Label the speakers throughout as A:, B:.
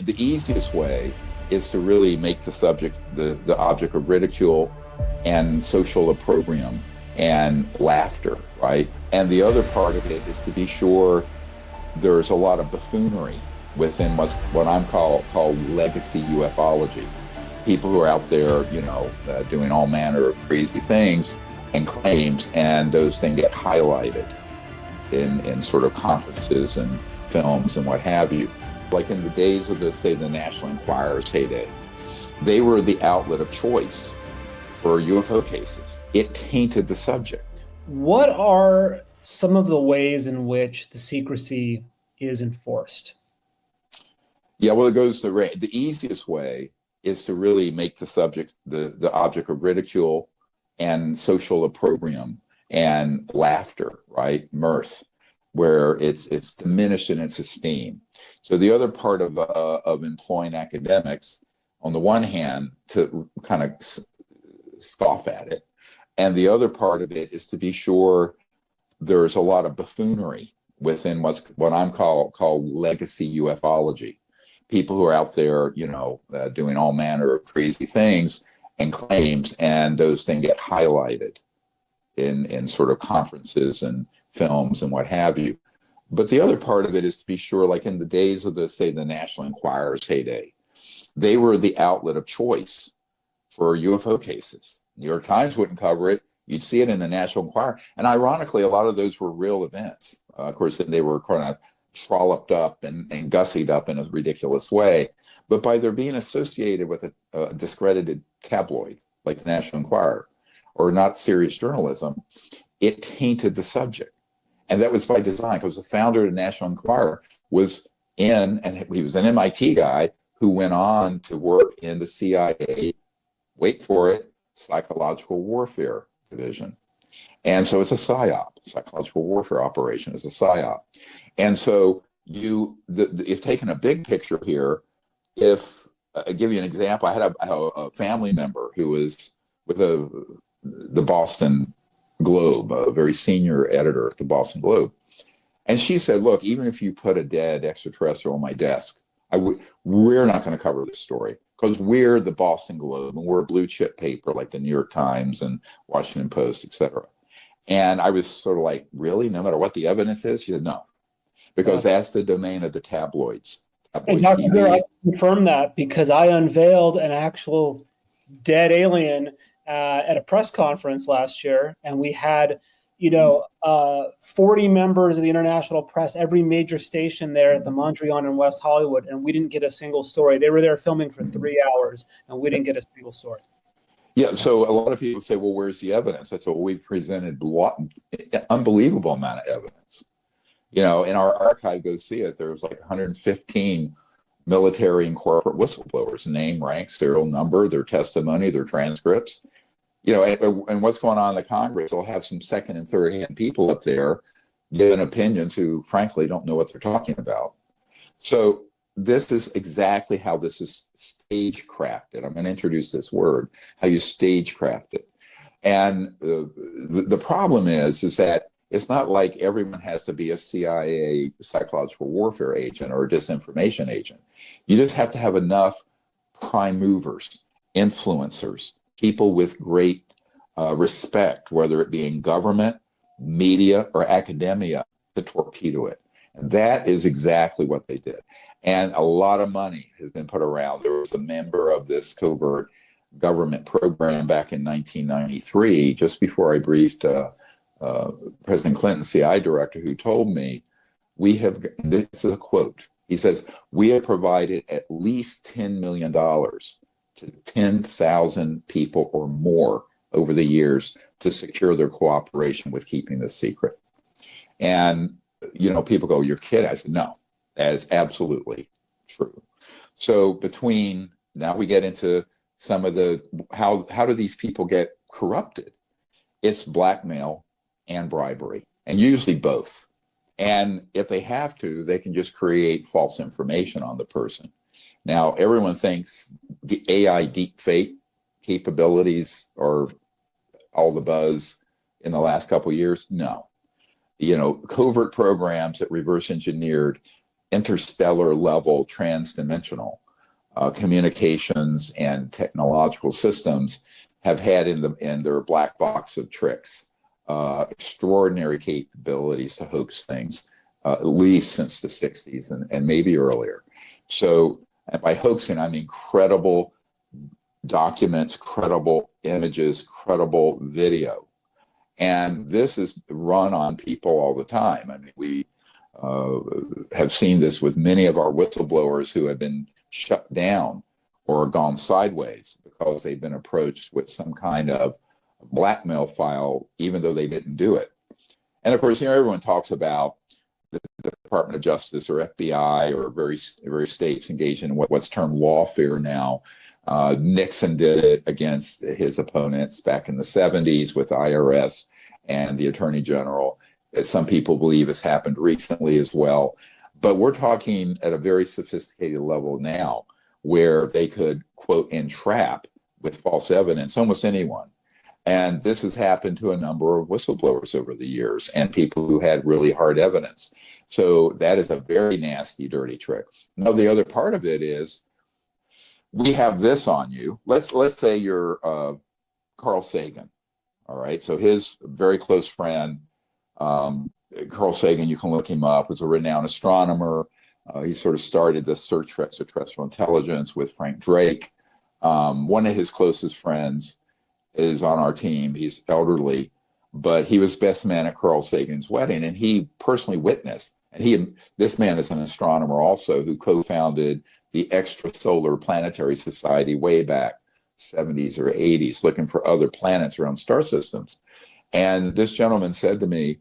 A: the easiest way is to really make the subject the object of ridicule and social opprobrium and laughter, right? And the other part of it is to be sure there's a lot of buffoonery within what I'm called legacy ufology. People who are out there, doing all manner of crazy things and claims, and those things get highlighted in sort of conferences and films and what have you. Like in the days of the National Enquirer's heyday, they were the outlet of choice for UFO cases. It tainted the subject.
B: What are some of the ways in which the secrecy is enforced?
A: Yeah, well, it goes to the easiest way is to really make the subject the object of ridicule and social opprobrium and laughter, right? Mirth, where it's diminished in its esteem. So the other part of employing academics, on the one hand, to kind of scoff at it, and the other part of it is to be sure there's a lot of buffoonery within what I'm called legacy ufology. People who are out there, doing all manner of crazy things and claims, and those things get highlighted in sort of conferences and films and what have you. But the other part of it is to be sure, like in the days of the National Enquirer's heyday, they were the outlet of choice for UFO cases. New York Times wouldn't cover it. You'd see it in the National Enquirer. And ironically, a lot of those were real events. Of course, they were kind of trolloped up and gussied up in a ridiculous way. But by their being associated with a discredited tabloid like the National Enquirer, or not serious journalism, it tainted the subject. And that was by design, because the founder of the National Enquirer was he was an MIT guy who went on to work in the CIA, wait for it, psychological warfare division. And so it's a PSYOP, psychological warfare operation is a PSYOP. And so if taking a big picture here, if I give you an example, I had a family member who was with the Boston Globe, a very senior editor at the Boston Globe. And she said, look, even if you put a dead extraterrestrial on my desk, we're not going to cover this story, because we're the Boston Globe and we're a blue chip paper like the New York Times and Washington Post, etc. And I was sort of like, really? No matter what the evidence is? She said, no, because that's the domain of the tabloids.
B: And Dr. Greer, I confirm that because I unveiled an actual dead alien at a press conference last year, and we had 40 members of the international press, every major station there at the Mondrian in West Hollywood, and we didn't get a single story. They were there filming for 3 hours, and we didn't get a single story.
A: Yeah, so a lot of people say, well, where's the evidence? That's what we've presented, unbelievable amount of evidence. In our archive, go see it. There's like 115 military and corporate whistleblowers, name, rank, serial number, their testimony, their transcripts. And what's going on in the Congress, they'll have some second and third hand people up there giving opinions who frankly don't know what they're talking about. So this is exactly how this is stagecrafted. I'm going to introduce this word, how you stagecraft it. And the problem is that it's not like everyone has to be a CIA psychological warfare agent or a disinformation agent. You just have to have enough prime movers, influencers, people with great respect, whether it be in government, media, or academia, to torpedo it. And that is exactly what they did. And a lot of money has been put around. There was a member of this covert government program back in 1993, just before I briefed President Clinton, CI director, who told me, this is a quote, he says, we have provided at least $10 million to 10,000 people or more over the years to secure their cooperation with keeping this secret. And, people go, you're kidding. I said, no, that is absolutely true. So now we get into some of how do these people get corrupted? It's blackmail and bribery, and usually both. And if they have to, they can just create false information on the person. Now, everyone thinks the AI deepfake capabilities are all the buzz in the last couple of years. No. Covert programs that reverse engineered interstellar level, transdimensional communications and technological systems have had in their black box of tricks extraordinary capabilities to hoax things, at least since the 60s and maybe earlier. So, and by hoaxing, I mean credible documents, credible images, credible video. And this is run on people all the time. I mean, we have seen this with many of our whistleblowers who have been shut down or gone sideways because they've been approached with some kind of blackmail file, even though they didn't do it. And of course, everyone talks about the Department of Justice or FBI or various states engaged in what's termed lawfare now. Nixon did it against his opponents back in the 70s with the IRS and the Attorney General. Some people believe it's happened recently as well. But we're talking at a very sophisticated level now where they could, quote, entrap with false evidence almost anyone. And this has happened to a number of whistleblowers over the years and people who had really hard evidence. So that is a very nasty, dirty trick. Now, the other part of it is we have this on you. Let's say you're Carl Sagan, all right? So his very close friend, Carl Sagan, you can look him up, was a renowned astronomer. He sort of started the search for extraterrestrial intelligence with Frank Drake. One of his closest friends is on our team. He's elderly, but he was best man at Carl Sagan's wedding, and he personally witnessed. And this man is an astronomer also who co-founded the Extrasolar Planetary Society way back 70s or 80s, looking for other planets around star systems. And this gentleman said to me,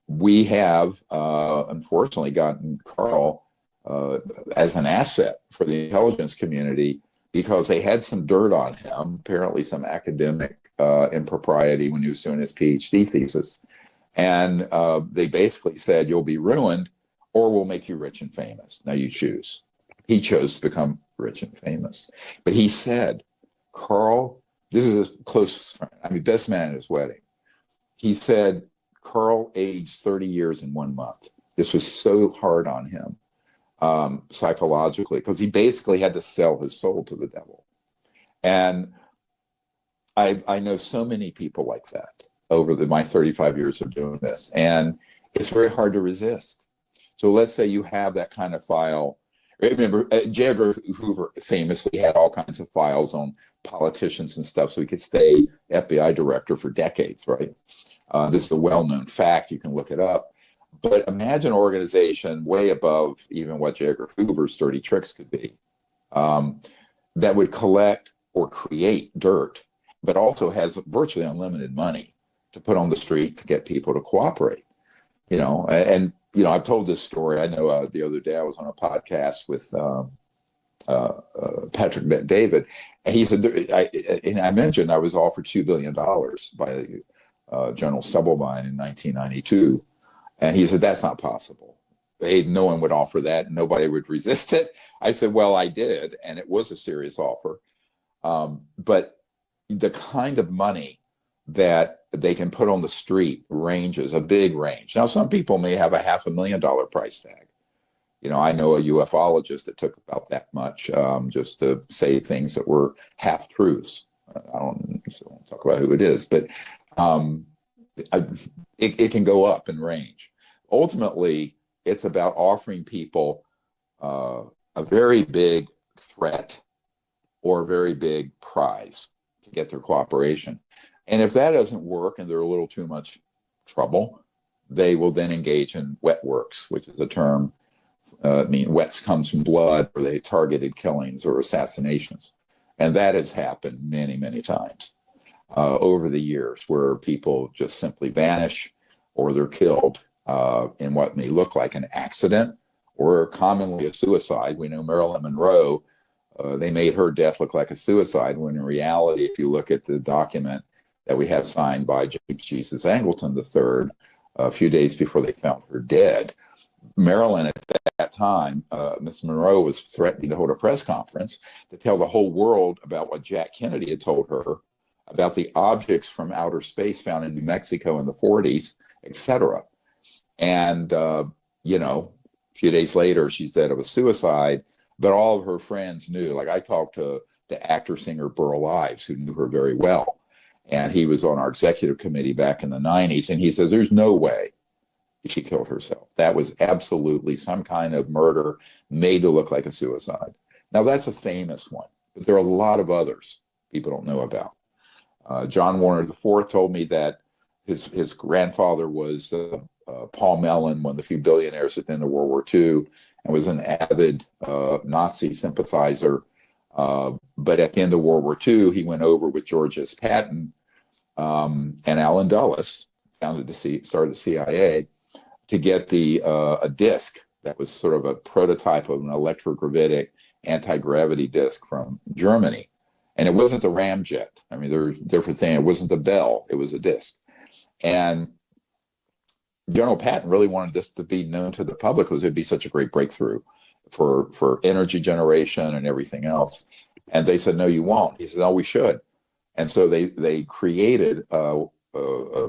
A: we have, unfortunately, gotten Carl as an asset for the intelligence community because they had some dirt on him, apparently some academic impropriety when he was doing his PhD thesis. And they basically said, you'll be ruined or we'll make you rich and famous. Now you choose. He chose to become rich and famous. But he said, Carl, this is his closest friend, I mean, best man at his wedding. He said, Carl aged 30 years in 1 month. This was so hard on him psychologically because he basically had to sell his soul to the devil. And I know so many people like that over my 35 years of doing this. And it's very hard to resist. So let's say you have that kind of file. Remember, J. Edgar Hoover famously had all kinds of files on politicians and stuff so he could stay FBI director for decades, right? This is a well-known fact. You can look it up. But imagine an organization way above even what J. Edgar Hoover's dirty tricks could be that would collect or create dirt, but also has virtually unlimited money to put on the street to get people to cooperate. And I've told this story. I know the other day I was on a podcast with Patrick Bet-David, and he said, I mentioned I was offered $2 billion by General Stubblebine in 1992. And he said, that's not possible. No one would offer that. And nobody would resist it. I said, well, I did. And it was a serious offer. But the kind of money that they can put on the street ranges a big range. Now, some people may have a $500,000 price tag. I know a ufologist that took about that much just to say things that were half truths. I won't talk about who it is, but it can go up in range. Ultimately, it's about offering people a very big threat or a very big prize to get their cooperation. And if that doesn't work and they're a little too much trouble, they will then engage in wet works, which is a term, wets comes from blood, or they targeted killings or assassinations. And that has happened many, many times over the years where people just simply vanish or they're killed in what may look like an accident or commonly a suicide. We know Marilyn Monroe, they made her death look like a suicide when in reality, if you look at the document that we have signed by James Jesus Angleton III a few days before they found her dead, Marilyn at that time, Miss Monroe was threatening to hold a press conference to tell the whole world about what Jack Kennedy had told her about the objects from outer space found in New Mexico in the 40s, etc. And, few days later, she said it was suicide, but all of her friends knew. Like I talked to the actor-singer Burl Ives, who knew her very well. And he was on our executive committee back in the 90s. And he says, there's no way she killed herself. That was absolutely some kind of murder made to look like a suicide. Now, that's a famous one, but there are a lot of others people don't know about. John Warner IV told me that his grandfather was Paul Mellon, one of the few billionaires at the end of World War II, and was an avid Nazi sympathizer. But at the end of World War II, he went over with George S. Patton and Allen Dulles, started the CIA, to get a disc that was sort of a prototype of an electrogravitic anti-gravity disc from Germany. And it wasn't the ramjet. I mean, there's different things. It wasn't the Bell. It was a disc. And General Patton really wanted this to be known to the public because it'd be such a great breakthrough for energy generation and everything else. And they said, no, you won't. He said, oh, we should. And so they created a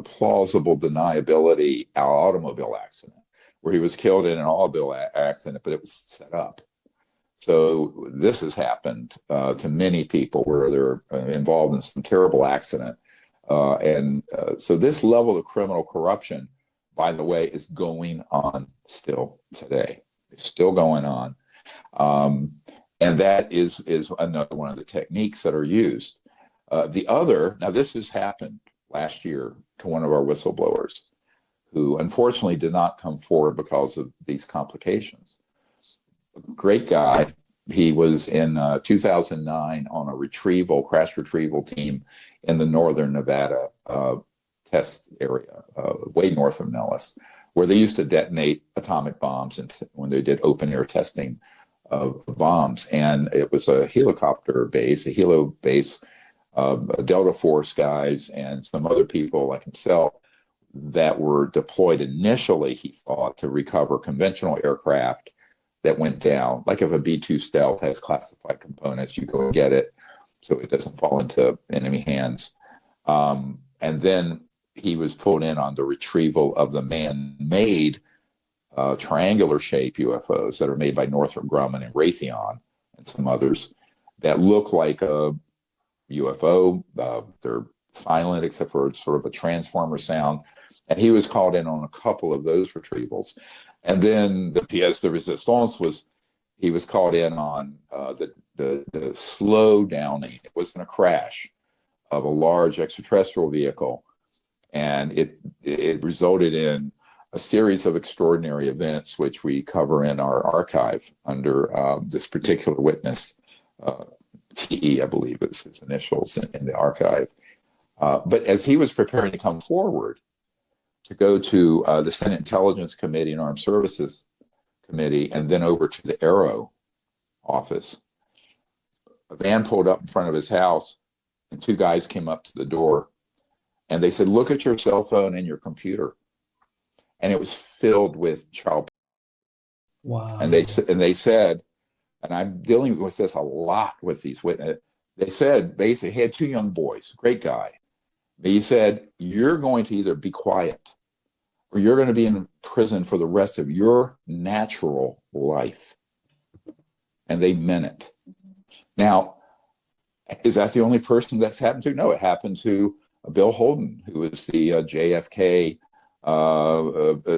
A: plausible deniability automobile accident where he was killed in an automobile accident, but it was set up. So this has happened to many people where they're involved in some terrible accident. So this level of criminal corruption, by the way, is going on still today. It's still going on. And that is another one of the techniques that are used. Now this has happened last year to one of our whistleblowers who unfortunately did not come forward because of these complications. Great guy. He was in 2009 on a crash retrieval team in the northern Nevada test area, way north of Nellis, where they used to detonate atomic bombs when they did open air testing of bombs. And it was a helicopter base, a helo base, Delta Force guys and some other people like himself that were deployed initially, he thought, to recover conventional aircraft that went down. Like if a B-2 stealth has classified components, you go and get it so it doesn't fall into enemy hands. And then he was pulled in on the retrieval of the man-made triangular-shaped UFOs that are made by Northrop Grumman and Raytheon and some others that look like a UFO. They're silent except for sort of a transformer sound. And he was called in on a couple of those retrievals. And then the pièce de résistance was he was called in on the slow downing. It wasn't a crash of a large extraterrestrial vehicle. And it resulted in a series of extraordinary events, which we cover in our archive under this particular witness, TE, I believe is his initials in the archive. But as he was preparing to come forward to go to the Senate Intelligence Committee and Armed Services Committee, and then over to the Aero office, a van pulled up in front of his house, and two guys came up to the door, and they said, "Look at your cell phone and your computer," and it was filled with child.
B: Wow.
A: And they said, and I'm dealing with this a lot with these witnesses. They said basically he had two young boys, great guy. But he said, "You're going to either be quiet or you're going to be in prison for the rest of your natural life." And they meant it. Now, is that the only person that's happened to? No, it happened to Bill Holden, who was the JFK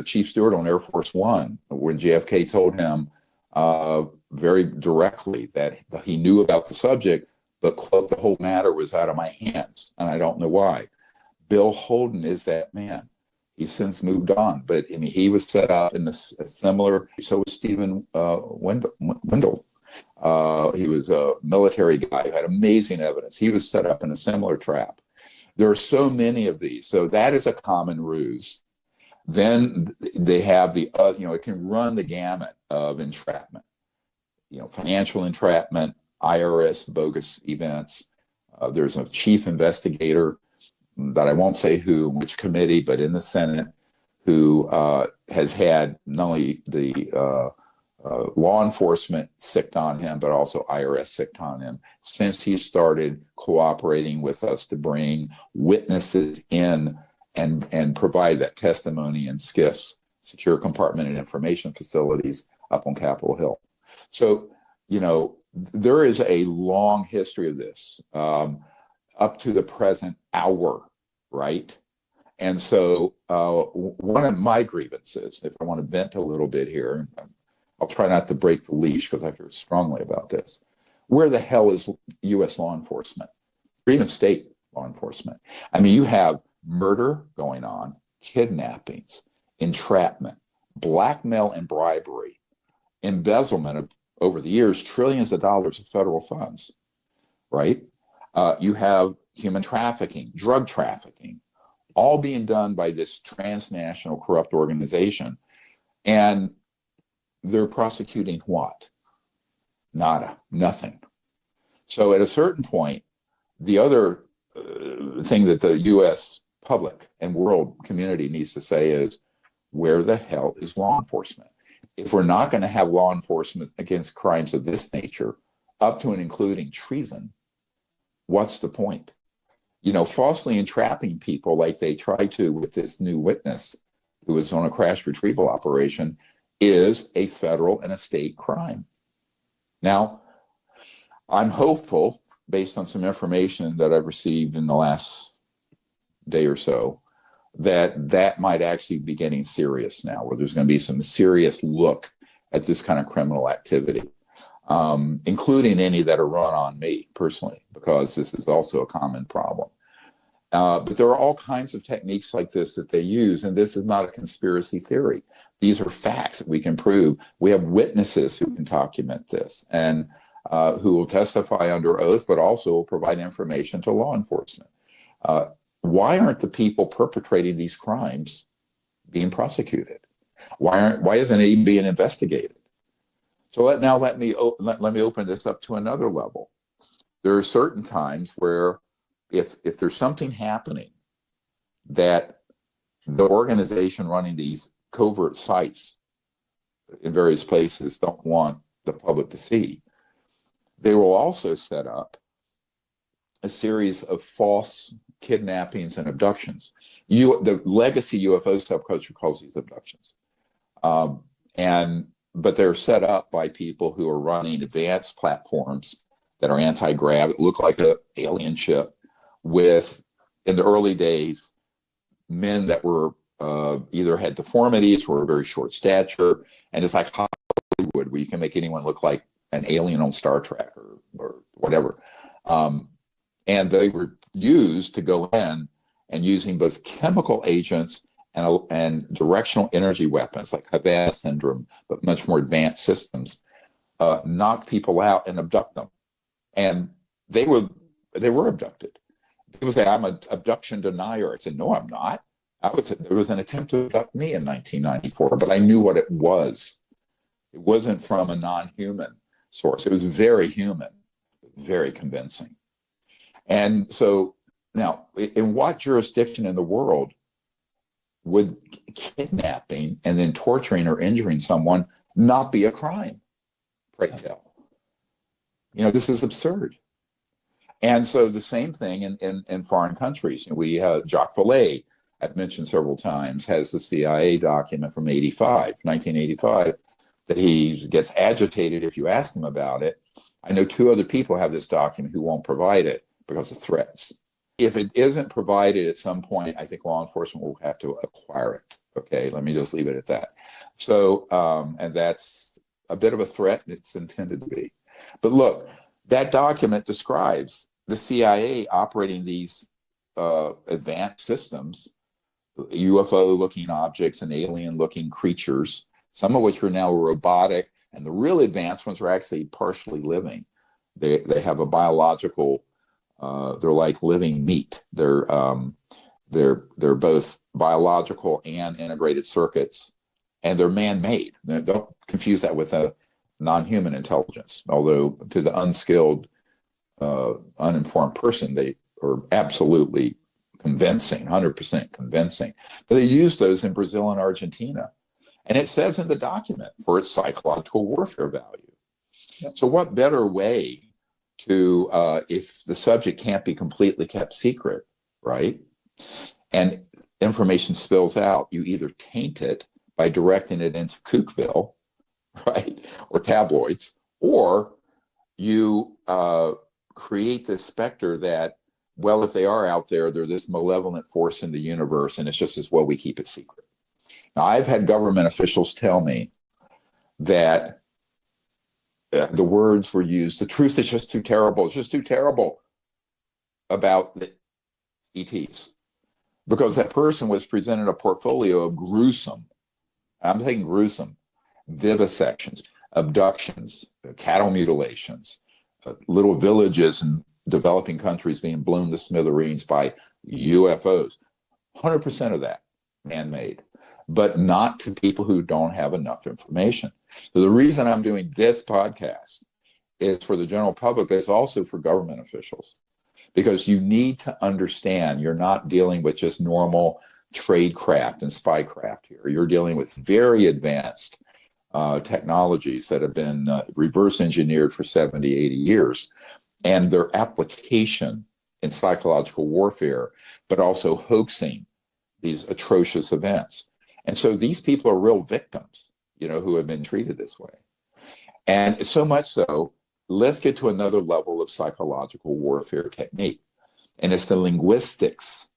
A: chief steward on Air Force One, when JFK told him very directly that he knew about the subject, but, quote, "the whole matter was out of my hands, and I don't know why." Bill Holden is that man. He's since moved on, but I mean, he was set up in a similar. So was Stephen Wendell. He was a military guy who had amazing evidence. He was set up in a similar trap. There are so many of these. So that is a common ruse. Then they have it can run the gamut of entrapment. Financial entrapment, IRS bogus events. There's a chief investigator that I won't say who, which committee, but in the Senate, who has had not only the law enforcement sicked on him, but also IRS sicked on him since he started cooperating with us to bring witnesses in and provide that testimony in SCIFs, secure compartmented information facilities, up on Capitol Hill. So, there is a long history of this up to the present hour, right? And so one of my grievances, if I want to vent a little bit here, I'll try not to break the leash because I feel strongly about this. Where the hell is U.S. law enforcement, or even state law enforcement? I mean, you have murder going on, kidnappings, entrapment, blackmail and bribery, embezzlement of, over the years, trillions of dollars of federal funds, right? You have human trafficking, drug trafficking, all being done by this transnational corrupt organization. And they're prosecuting what? Nada, nothing. So at a certain point, the other thing that the U.S. public and world community needs to say is, where the hell is law enforcement? If we're not going to have law enforcement against crimes of this nature, up to and including treason, what's the point? Falsely entrapping people like they try to with this new witness who was on a crash retrieval operation is a federal and a state crime. Now, I'm hopeful, based on some information that I've received in the last day or so, that might actually be getting serious now, where there's going to be some serious look at this kind of criminal activity, including any that are run on me personally, because this is also a common problem. But there are all kinds of techniques like this that they use, and this is not a conspiracy theory. These are facts that we can prove. We have witnesses who can document this and who will testify under oath, but also will provide information to law enforcement. Why aren't the people perpetrating these crimes being prosecuted? Why isn't it even being investigated? So let me open this up to another level. There are certain times where if there's something happening that the organization running these covert sites in various places don't want the public to see, they will also set up a series of false kidnappings and abductions. The legacy UFO subculture calls these abductions. But they're set up by people who are running advanced platforms that are anti-grav, that look like an alien ship, with, in the early days, men that were either had deformities or a very short stature. And it's like Hollywood, where you can make anyone look like an alien on Star Trek or whatever. And they were used to go in and using both chemical agents and directional energy weapons like Havana syndrome, but much more advanced systems, knock people out and abduct them. And they were abducted. People say, I'm an abduction denier. I said, no, I'm not. There was an attempt to abduct me in 1994, but I knew what it was. It wasn't from a non-human source. It was very human, very convincing. And so now, in what jurisdiction in the world would kidnapping and then torturing or injuring someone not be a crime? Pray tell. This is absurd. And so the same thing in foreign countries. We have Jacques Vallée, I've mentioned several times, has the CIA document from 1985, that he gets agitated if you ask him about it. I know two other people have this document who won't provide it because of threats. If it isn't provided at some point, I think law enforcement will have to acquire it. Okay, let me just leave it at that. So, and that's a bit of a threat, and it's intended to be. But look, that document describes the CIA operating these advanced systems, UFO-looking objects and alien-looking creatures, some of which are now robotic, and the really advanced ones are actually partially living. They have a biological. They're like living meat. They're both biological and integrated circuits, and they're man-made. Now, don't confuse that with a non-human intelligence. Although to the unskilled, uninformed person, they are absolutely convincing, 100% convincing. But they use those in Brazil and Argentina, and it says in the document for its psychological warfare value. Yep. So, what better way to, if the subject can't be completely kept secret, right? And information spills out, you either taint it by directing it into Kookville, right? Or tabloids, or you create this specter that, well, if they are out there, they're this malevolent force in the universe, and it's just as well we keep it secret. Now, I've had government officials tell me that the words were used, the truth is just too terrible, it's just too terrible about the ETs, because that person was presented a portfolio of gruesome, I'm saying gruesome, vivisections, abductions, cattle mutilations, little villages in developing countries being blown to smithereens by UFOs. 100% of that man-made, but not to people who don't have enough information. So the reason I'm doing this podcast is for the general public, but it's also for government officials, because you need to understand you're not dealing with just normal tradecraft and spycraft here. You're dealing with very advanced technologies that have been reverse engineered for 70, 80 years, and their application in psychological warfare, but also hoaxing these atrocious events. And so these people are real victims, who have been treated this way. And so much so, let's get to another level of psychological warfare technique. And it's the linguistics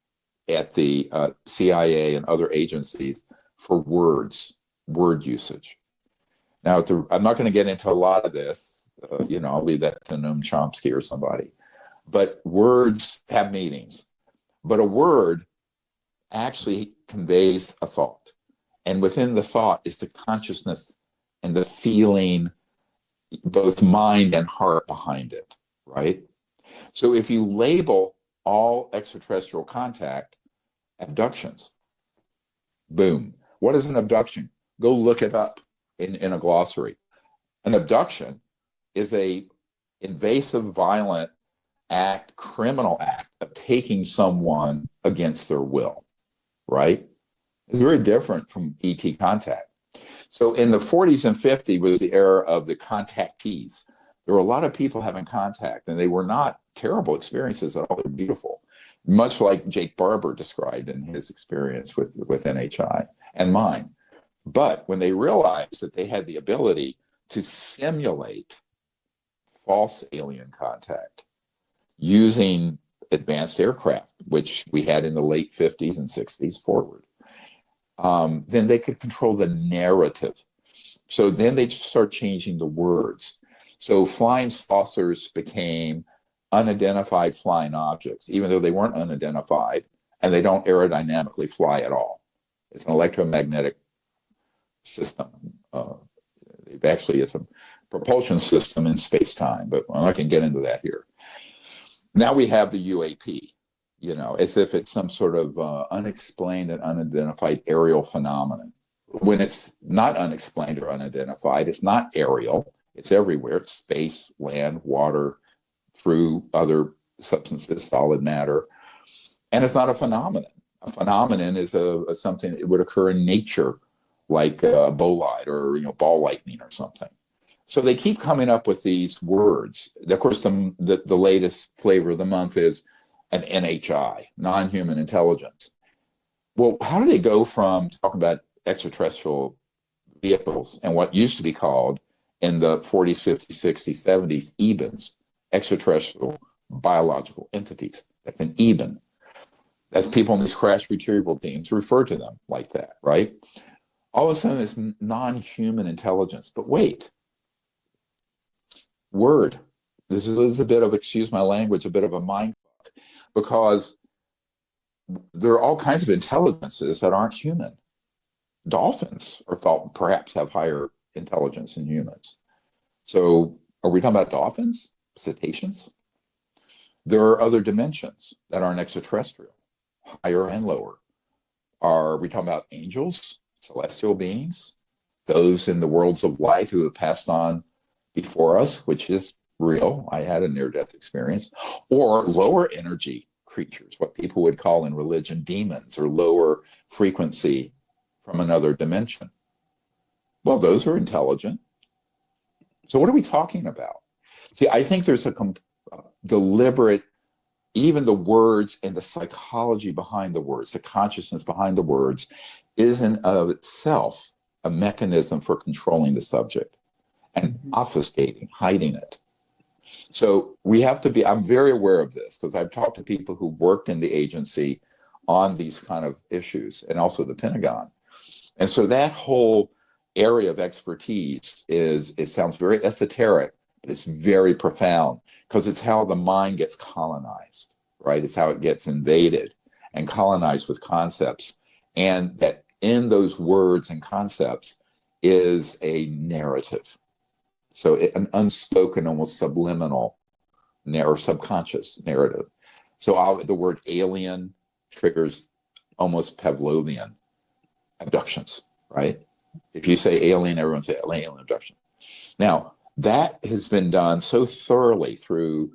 A: at the CIA and other agencies for word usage. Now, I'm not going to get into a lot of this. I'll leave that to Noam Chomsky or somebody. But words have meanings. But a word actually conveys a thought. And within the thought is the consciousness and the feeling, both mind and heart behind it, right? So if you label all extraterrestrial contact abductions, boom. What is an abduction? Go look it up in a glossary. An abduction is a invasive, violent act, criminal act of taking someone against their will, right? It's very different from ET contact. So in the 40s and 50s was the era of the contactees. There were a lot of people having contact, and they were not terrible experiences at all. They're beautiful, much like Jake Barber described in his experience with NHI and mine. But when they realized that they had the ability to simulate false alien contact using advanced aircraft, which we had in the late 50s and 60s forward, then they could control the narrative. So then they start changing the words. So flying saucers became unidentified flying objects, even though they weren't unidentified, and they don't aerodynamically fly at all. It's an electromagnetic system. Actually, it's a propulsion system in space-time, but I'm not going to get into that here. Now we have the UAP, as if it's some sort of unexplained and unidentified aerial phenomenon. When it's not unexplained or unidentified, it's not aerial. It's everywhere. It's space, land, water, through other substances, solid matter. And it's not a phenomenon. A phenomenon is something that would occur in nature, like bolide or ball lightning or something. So they keep coming up with these words. Of course, the latest flavor of the month is an NHI, non-human intelligence. Well, how do they go from talking about extraterrestrial vehicles and what used to be called in the 40s, 50s, 60s, 70s, EBINs, extraterrestrial biological entities? That's an EBIN. That's people in these crash retrieval teams refer to them like that, right? All of a sudden, it's non-human intelligence. But wait, word. This is a bit of, excuse my language, a bit of a mind fuck, because there are all kinds of intelligences that aren't human. Dolphins are thought perhaps have higher intelligence than humans. So are we talking about dolphins, cetaceans? There are other dimensions that aren't extraterrestrial, higher and lower. Are we talking about angels, celestial beings, those in the worlds of light who have passed on before us, which is real? I had a near-death experience. Or lower energy creatures, what people would call in religion demons, or lower frequency from another dimension. Well, those are intelligent. So what are we talking about? See, I think there's a deliberate, even the words and the psychology behind the words, the consciousness behind the words, is in of itself a mechanism for controlling the subject and obfuscating, hiding it. So we have to be, I'm very aware of this because I've talked to people who worked in the agency on these kind of issues, and also the Pentagon. And so that whole area of expertise it sounds very esoteric, but it's very profound because it's how the mind gets colonized, right? It's how it gets invaded and colonized with concepts. And that in those words and concepts is a narrative. So an unspoken, almost subliminal or subconscious narrative. So the word alien triggers almost Pavlovian abductions, right? If you say alien, everyone say alien abduction. Now, that has been done so thoroughly through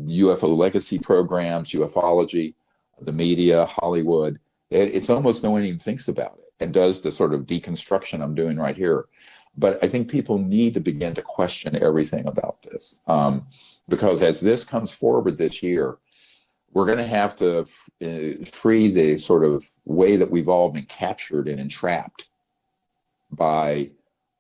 A: UFO legacy programs, ufology, the media, Hollywood. It's almost no one even thinks about it and does the sort of deconstruction I'm doing right here. But I think people need to begin to question everything about this, because as this comes forward this year, we're going to have to free the sort of way that we've all been captured and entrapped by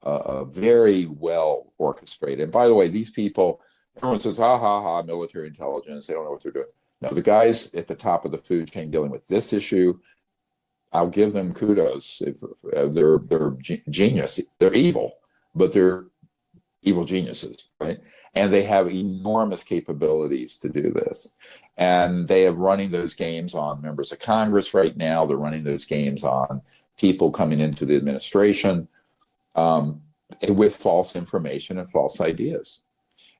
A: a very well orchestrated. And by the way, these people, everyone says, ha, ha, ha, military intelligence, they don't know what they're doing. No, the guys at the top of the food chain dealing with this issue, I'll give them kudos. They're genius. They're evil, but they're evil geniuses, right? And they have enormous capabilities to do this. And they are running those games on members of Congress right now. They're running those games on people coming into the administration with false information and false ideas.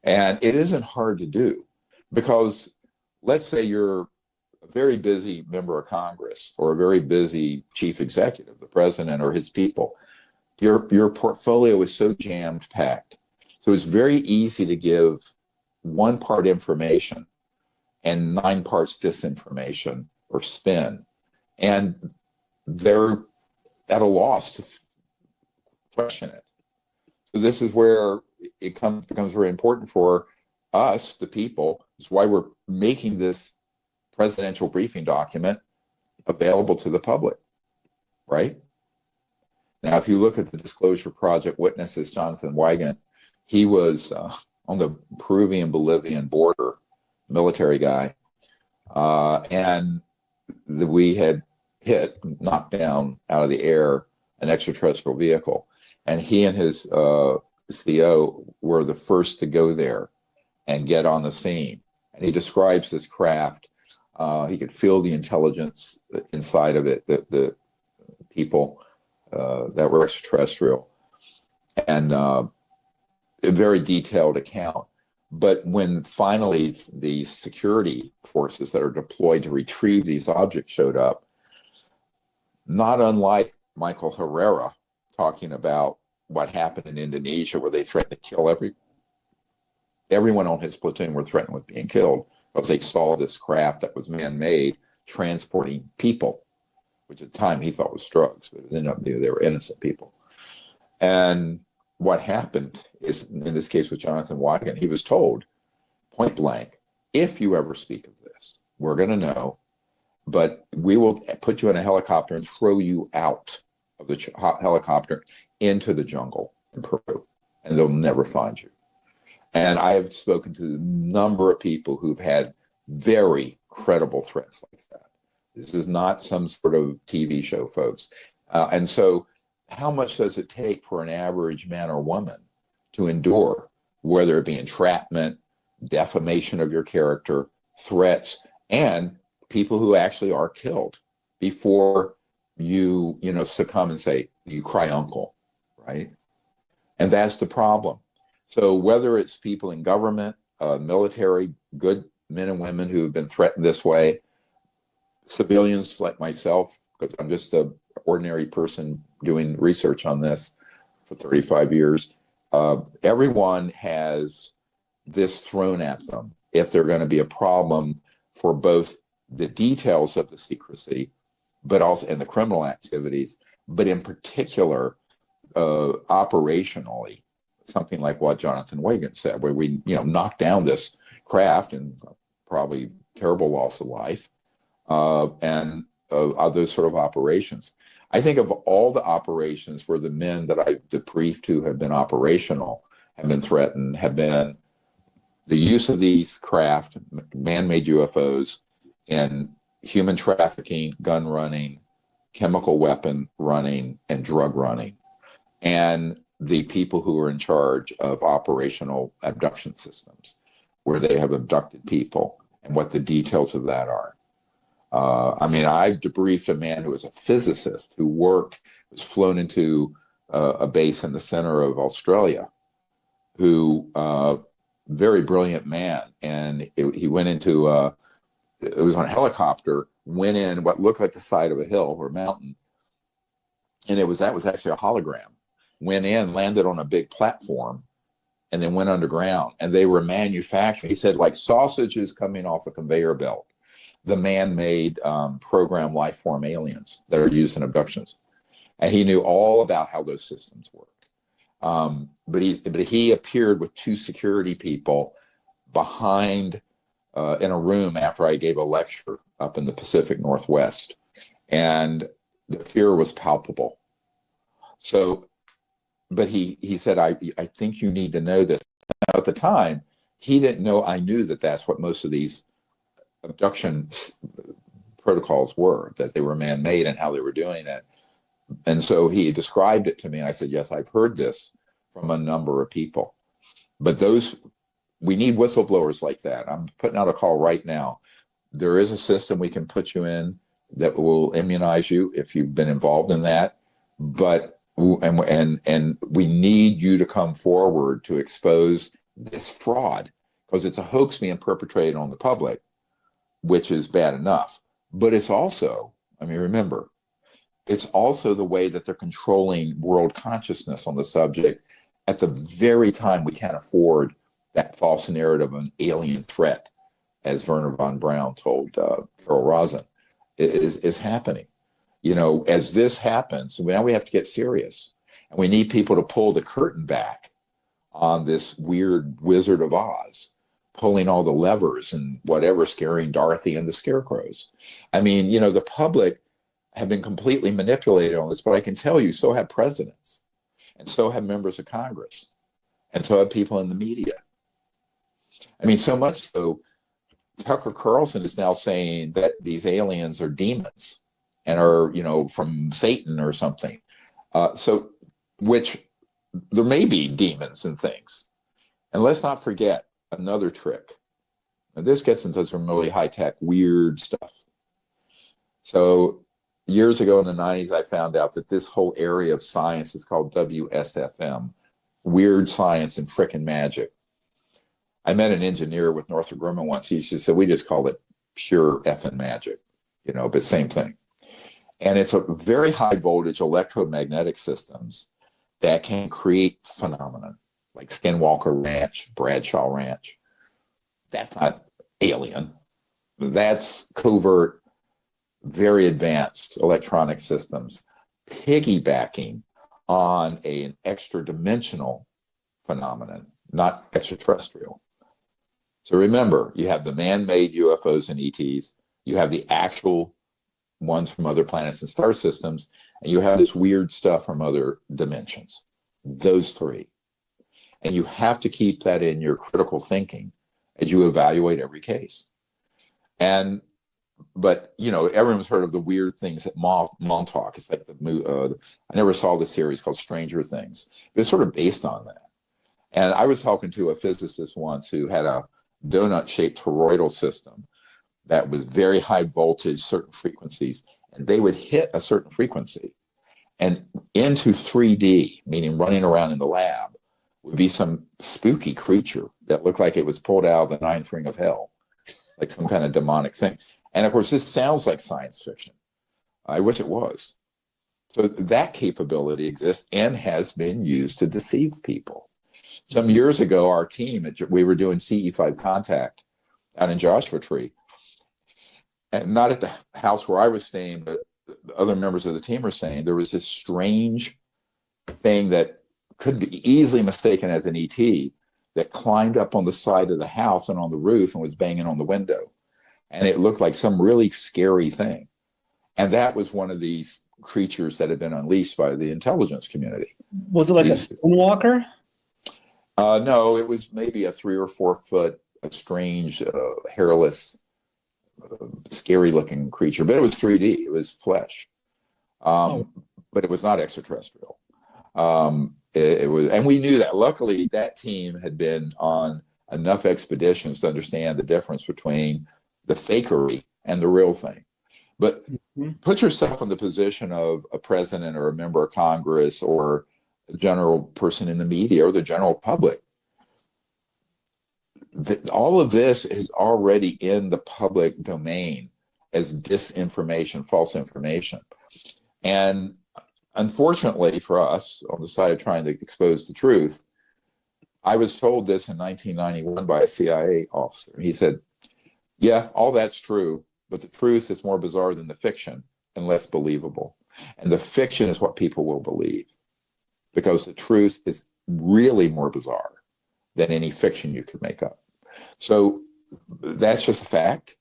A: And it isn't hard to do because let's say you're a very busy member of Congress or a very busy chief executive, the president or his people. Your portfolio is so jammed packed. So it's very easy to give 1 part information and 9 parts disinformation or spin. And they're at a loss to question it. So this is where it becomes very important for us, the people. It's why we're making this presidential briefing document available to the public, right? Now, if you look at the Disclosure Project witnesses, Jonathan Wigand, he was on the Peruvian-Bolivian border, military guy, and we had knocked down out of the air an extraterrestrial vehicle. And he and his CO were the first to go there and get on the scene. And he describes this craft. He could feel the intelligence inside of it, the people that were extraterrestrial. And a very detailed account. But when finally the security forces that are deployed to retrieve these objects showed up, not unlike Michael Herrera talking about what happened in Indonesia, where they threatened to kill everyone on his platoon were threatened with being killed because they saw this craft that was man-made transporting people, which at the time he thought was drugs, but it ended up being they were innocent people. And what happened is, in this case with Jonathan Wigand, he was told point blank, if you ever speak of this, we're going to know, but we will put you in a helicopter and throw you out of the helicopter into the jungle in Peru, and they'll never find you. And I have spoken to a number of people who've had very credible threats like that. This is not some sort of TV show, folks. And so how much does it take for an average man or woman to endure, whether it be entrapment, defamation of your character, threats, and people who actually are killed before you succumb and say, you cry uncle, right? And that's the problem. So whether it's people in government, military, good men and women who have been threatened this way, civilians like myself, because I'm just an ordinary person doing research on this for 35 years, everyone has this thrown at them if they're going to be a problem for both the details of the secrecy, but also in the criminal activities, but in particular, operationally, something like what Jonathan Wigand said, where we, knocked down this craft and probably terrible loss of life, and other sort of operations. I think of all the operations where the men that I debriefed who have been operational, have been threatened, have been the use of these craft, man-made UFOs, in human trafficking, gun running, chemical weapon running, and drug running, and the people who are in charge of operational abduction systems, where they have abducted people and what the details of that are. I mean, I debriefed a man who was a physicist who was flown into a base in the center of Australia, who, very brilliant man. And he went into, it was on a helicopter, went in what looked like the side of a hill or mountain. And that was actually a hologram. Went in, landed on a big platform, and then went underground. And they were manufacturing, he said, like sausages coming off a conveyor belt, the man-made program life form aliens that are used in abductions. And he knew all about how those systems worked. But he appeared with two security people behind in a room after I gave a lecture up in the Pacific Northwest. And the fear was palpable. So, but he said, I think you need to know this. Now, at the time, he didn't know I knew that that's what most of these abduction protocols were, that they were man-made and how they were doing it. And so he described it to me, and I said, yes, I've heard this from a number of people. But we need whistleblowers like that. I'm putting out a call right now. There is a system we can put you in that will immunize you if you've been involved in that. But and we need you to come forward to expose this fraud, because it's a hoax being perpetrated on the public, which is bad enough. But it's also, I mean, remember, it's also the way that they're controlling world consciousness on the subject at the very time we can't afford that false narrative of an alien threat, as Werner von Braun told Carol Rosin, is happening. You know, as this happens, now we have to get serious. And we need people to pull the curtain back on this weird Wizard of Oz, pulling all the levers and whatever, scaring Dorothy and the scarecrows. I mean, you know, the public have been completely manipulated on this, but I can tell you, so have presidents, and so have members of Congress, and so have people in the media. I mean, so much so, Tucker Carlson is now saying that these aliens are demons and are, you know, from Satan or something. So, which there may be demons and things. And let's not forget another trick. Now, this gets into some really high-tech, weird stuff. So years ago in the 90s, I found out that this whole area of science is called WSFM, weird science and frickin' magic. I met an engineer with Northrop Grumman once. He just said, we just call it pure effing magic, you know, but same thing. And it's a very high voltage electromagnetic systems that can create phenomena like Skinwalker Ranch, Bradshaw Ranch. That's not alien. That's covert, very advanced electronic systems piggybacking on an extra-dimensional phenomenon, not extraterrestrial. So remember, you have the man-made UFOs and ETs, you have the actual ones from other planets and star systems, and you have this weird stuff from other dimensions. Those three. And you have to keep that in your critical thinking as you evaluate every case. But, you know, everyone's heard of the weird things at Montauk. It's like I never saw the series called Stranger Things. It's sort of based on that. And I was talking to a physicist once who had a donut-shaped toroidal system that was very high voltage, certain frequencies, and they would hit a certain frequency. And into 3D, meaning running around in the lab, would be some spooky creature that looked like it was pulled out of the ninth ring of hell, like some kind of demonic thing. And of course, this sounds like science fiction. I wish it was. So that capability exists and has been used to deceive people. Some years ago, our team, we were doing CE5 contact out in Joshua Tree. And not at the house where I was staying, but other members of the team were saying there was this strange thing that could be easily mistaken as an ET that climbed up on the side of the house and on the roof and was banging on the window. And it looked like some really scary thing. And that was one of these creatures that had been unleashed by the intelligence community.
B: Was it like a skinwalker?
A: No, it was maybe a 3 or 4 foot, a strange, hairless, scary looking creature, but it was 3D. It was flesh. But it was not extraterrestrial. It was, and we knew that. Luckily, that team had been on enough expeditions to understand the difference between the fakery and the real thing. But put yourself in the position of a president or a member of Congress or a general person in the media or the general public. All of this is already in the public domain as disinformation, false information. And unfortunately for us, on the side of trying to expose the truth, I was told this in 1991 by a CIA officer. He said, yeah, all that's true, but the truth is more bizarre than the fiction and less believable. And the fiction is what people will believe, because the truth is really more bizarre than any fiction you could make up. So that's just a fact.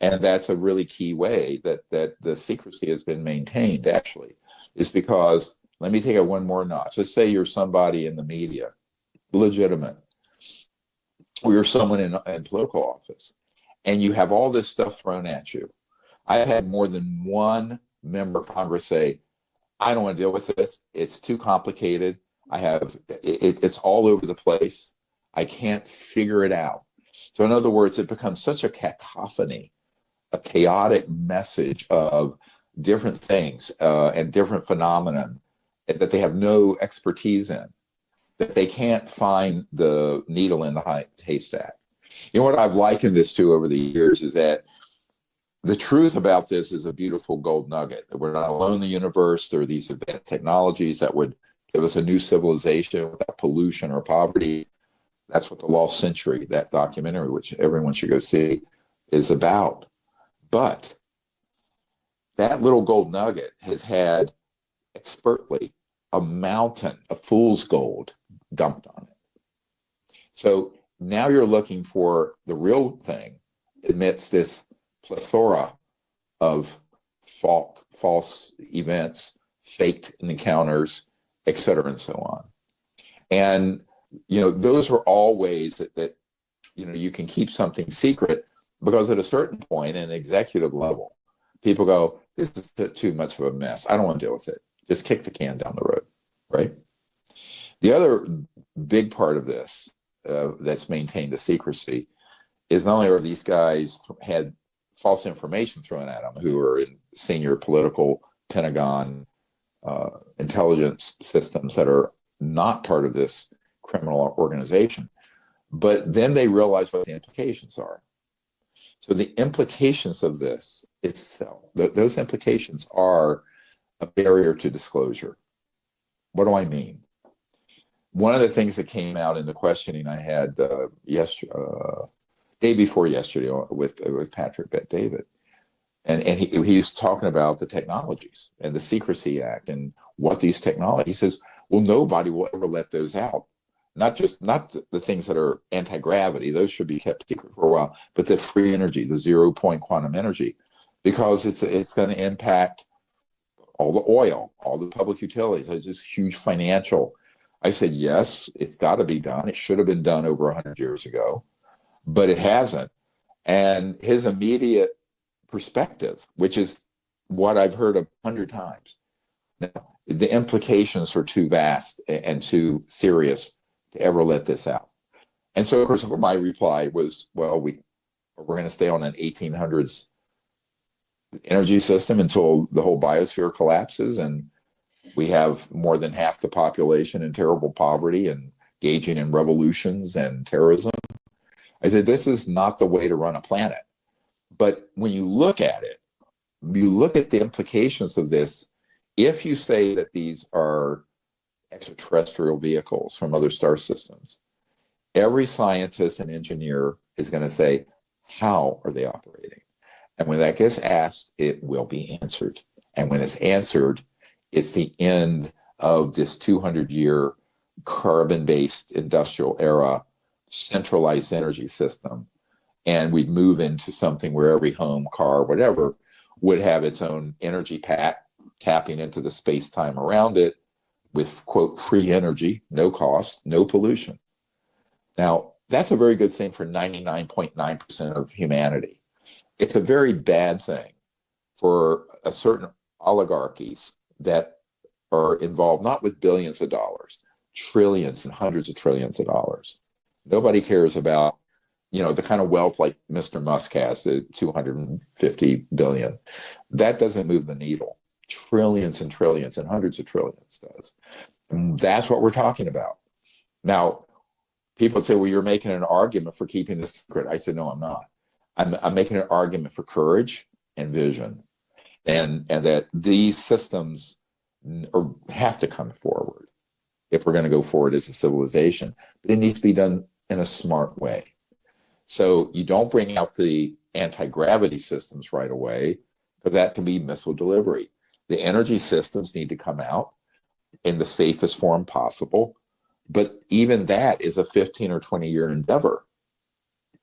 A: And that's a really key way that the secrecy has been maintained, actually, is because, let me take it one more notch. Let's say you're somebody in the media, legitimate, or you're someone in political office, and you have all this stuff thrown at you. I've had more than one member of Congress say, I don't want to deal with this. It's too complicated. It's all over the place. I can't figure it out. So in other words, it becomes such a cacophony, a chaotic message of different things and different phenomena that they have no expertise in, that they can't find the needle in the haystack. You know what I've likened this to over the years is that the truth about this is a beautiful gold nugget. That we're not alone in the universe. There are these advanced technologies that would give us a new civilization without pollution or poverty. That's what The Lost Century, that documentary, which everyone should go see, is about. But that little gold nugget has had expertly a mountain of fool's gold dumped on it. So now you're looking for the real thing amidst this plethora of false events, faked encounters, et cetera, and so on. And, those are all ways that you can keep something secret, because at a certain point, at an executive level, people go, this is too much of a mess. I don't want to deal with it. Just kick the can down the road, right? The other big part of this that's maintained the secrecy is not only are these guys had false information thrown at them who are in senior political Pentagon intelligence systems that are not part of this criminal organization, but then they realize what the implications are. So the implications of this itself, those implications are a barrier to disclosure. What do I mean? One of the things that came out in the questioning I had day before yesterday with Patrick Bet-David, and he was talking about the technologies and the Secrecy Act and what these technologies. He says, well, nobody will ever let those out. Not the things that are anti-gravity, those should be kept secret for a while, but the free energy, the 0-point quantum energy, because it's going to impact all the oil, all the public utilities. It's just huge financial. I said, yes, it's got to be done. It should have been done over 100 years ago, but it hasn't. And his immediate perspective, which is what I've heard 100 times, now, the implications are too vast and too serious to ever let this out. And so, of course, my reply was, well, we're going to stay on an 1800s energy system until the whole biosphere collapses and we have more than half the population in terrible poverty and engaging in revolutions and terrorism. I said, this is not the way to run a planet. But when you look at it, you look at the implications of this. If you say that these are extraterrestrial vehicles from other star systems, every scientist and engineer is going to say, how are they operating? And when that gets asked, it will be answered. And when it's answered, it's the end of this 200-year carbon-based industrial era, centralized energy system. And we move into something where every home, car, whatever, would have its own energy pack tapping into the space-time around it with, quote, free energy, no cost, no pollution. Now, that's a very good thing for 99.9% of humanity. It's a very bad thing for a certain oligarchies that are involved not with billions of dollars, trillions and hundreds of trillions of dollars. Nobody cares about, the kind of wealth like Mr. Musk has, the 250 billion. That doesn't move the needle. Trillions and trillions and hundreds of trillions does. And that's what we're talking about. Now, people say, well, you're making an argument for keeping this secret. I said, no, I'm not. I'm making an argument for courage and vision, and that these systems have to come forward if we're going to go forward as a civilization. But it needs to be done in a smart way. So you don't bring out the anti-gravity systems right away, because that can be missile delivery. The energy systems need to come out in the safest form possible. But even that is a 15 or 20-year endeavor.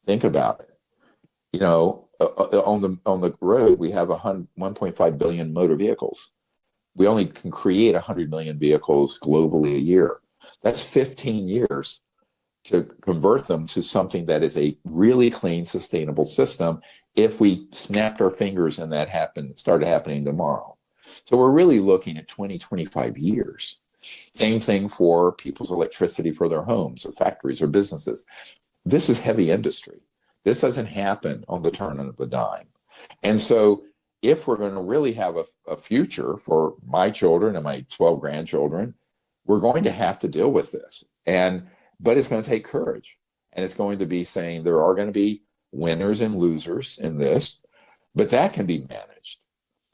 A: Think about it. On the road, we have 1.5 billion motor vehicles. We only can create 100 million vehicles globally a year. That's 15 years to convert them to something that is a really clean, sustainable system if we snapped our fingers and that started happening tomorrow. So we're really looking at 20, 25 years. Same thing for people's electricity for their homes or factories or businesses. This is heavy industry. This doesn't happen on the turn of a dime. And so if we're going to really have a future for my children and my 12 grandchildren, we're going to have to deal with this. But it's going to take courage. And it's going to be saying there are going to be winners and losers in this, but that can be managed.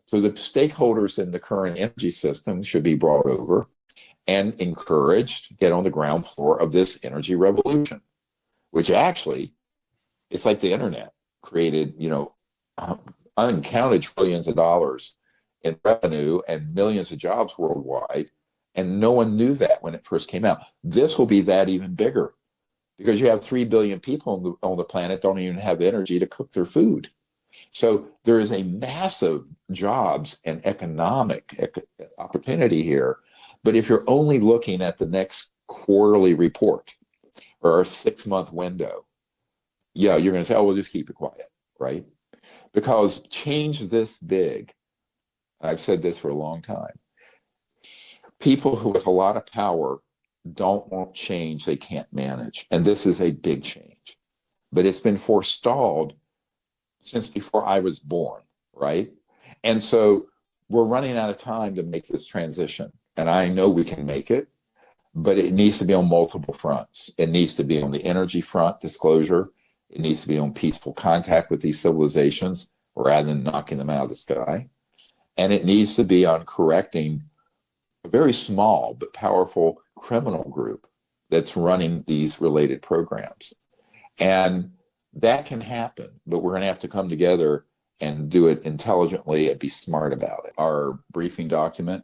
A: So the stakeholders in the current energy system should be brought over and encouraged to get on the ground floor of this energy revolution, which actually, it's like the internet created, uncounted trillions of dollars in revenue and millions of jobs worldwide. And no one knew that when it first came out. This will be that even bigger, because you have 3 billion people on the planet don't even have energy to cook their food. So there is a massive jobs and economic opportunity here. But if you're only looking at the next quarterly report or a 6-month window, you're going to say, oh, we'll just keep it quiet, right? Because change this big, and I've said this for a long time, people who with a lot of power don't want change they can't manage. And this is a big change. But it's been forestalled since before I was born, right? And so we're running out of time to make this transition. And I know we can make it, but it needs to be on multiple fronts. It needs to be on the energy front, disclosure. It needs to be on peaceful contact with these civilizations rather than knocking them out of the sky. And it needs to be on correcting a very small but powerful criminal group that's running these related programs. And that can happen, but we're going to have to come together and do it intelligently and be smart about it. Our briefing document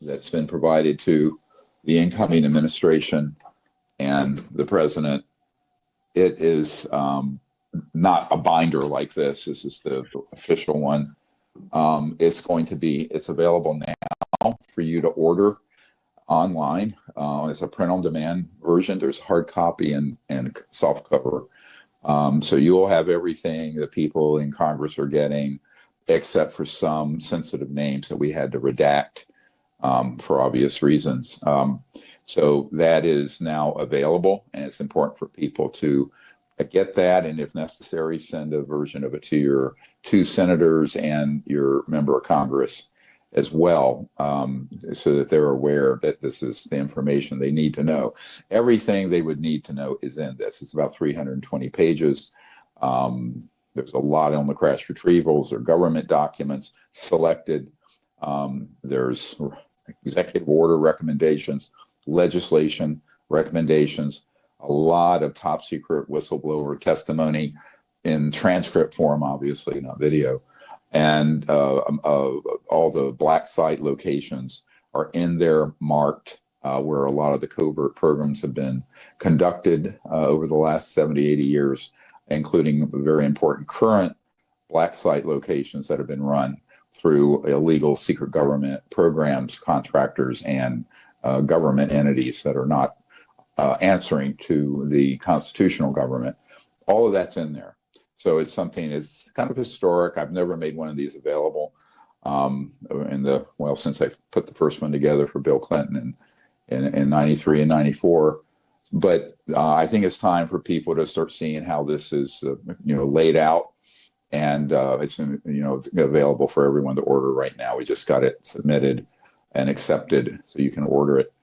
A: that's been provided to the incoming administration and the president, it is not a binder like this. This is the official one. It's available now for you to order online. It's a print-on-demand version. There's hard copy and soft cover. So you will have everything that people in Congress are getting, except for some sensitive names that we had to redact for obvious reasons. So that is now available, and it's important for people to get that, and if necessary, send a version of it to your 2 senators and your member of Congress as well, so that they're aware that this is the information they need to know. Everything they would need to know is in this. It's about 320 pages. There's a lot on the crash retrievals or government documents selected. There's executive order recommendations, legislation recommendations, a lot of top secret whistleblower testimony in transcript form, obviously, not video. And all the black site locations are in there marked where a lot of the covert programs have been conducted over the last 70, 80 years, including very important current black site locations that have been run through illegal secret government programs, contractors, and government entities that are not answering to the constitutional government. All of that's in there. So it's something, it's kind of historic. I've never made one of these available since I put the first one together for Bill Clinton in 93 and 94. But I think it's time for people to start seeing how this is, laid out. And it's available for everyone to order right now. We just got it submitted and accepted, so you can order it.